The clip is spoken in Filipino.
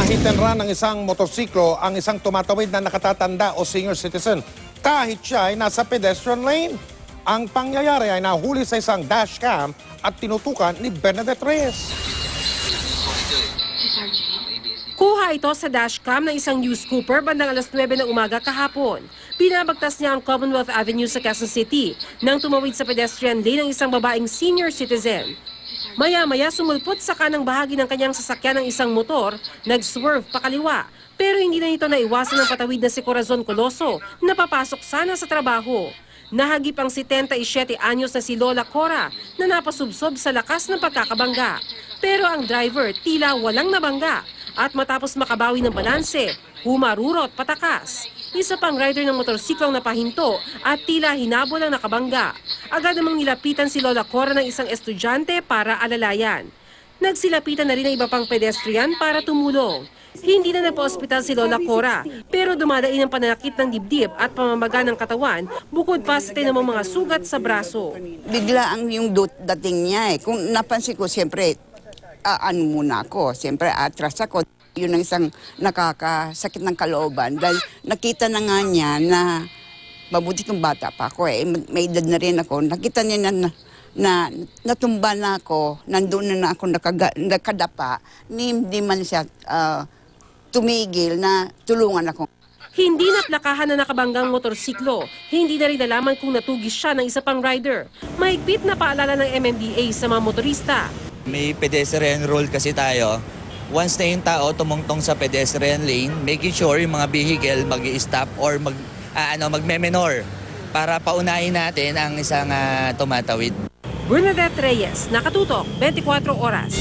Na-hit and run ng isang motorsiklo ang isang tumatawid na nakatatanda o senior citizen kahit siya ay nasa pedestrian lane. Ang pangyayari ay nahuli sa isang dashcam at tinutukan ni Bernadette Reyes. Kuha ito sa dashcam ng isang News Cooper bandang alas 9 ng umaga kahapon. Binabagtas niya ang Commonwealth Avenue sa Quezon City nang tumawid sa pedestrian lane ng isang babaeng senior citizen. Maya-maya sumulpot sa kanang bahagi ng kanyang sasakyan ng isang motor, nag-swerve pakaliwa. Pero hindi na ito naiwasan ng patawid na si Corazon Coloso na papasok sana sa trabaho. Nahagip ang 77 anyos na si Lola Cora na napasubsob sa lakas ng pagkakabangga. Pero ang driver tila walang nabangga at matapos makabawi ng balanse, humarurot patakas. Isa pang rider ng motorsiklong napahinto at tila hinabol ang nakabangga. Agad namang nilapitan si Lola Cora ng isang estudyante para alalayan. Nagsilapitan na rin ang iba pang pedestrian para tumulong. Hindi na napa-ospital si Lola Cora, pero dumadain ang pananakit ng dibdib at pamamaga ng katawan bukod pa sa tinamang mga sugat sa braso. Bigla ang yung dating niya eh. Kung napansin ko, siyempre, ano muna ako, siyempre atras ako. Yun ang isang nakakasakit ng kalooban dahil nakita na nga niya na mabuti kong bata pa ako eh. May edad na rin ako. Nakita niya na natumba na ako, nandun na ako nakadapa, hindi man siya tumigil na tulungan ako. Hindi naplakahan na nakabanggang motorsiklo. Hindi na rin nalaman kung natugis siya ng isa pang rider. Mahigpit na paalala ng MMDA sa mga motorista. May pedestrian rule kasi tayo. Once na yung tao tumungtong sa pedestrian lane, making sure yung mga vehicle mag-i-stop or magme-menor para paunahin natin ang isang tumatawid. Bernadette Reyes, Nakatutok, 24 Oras.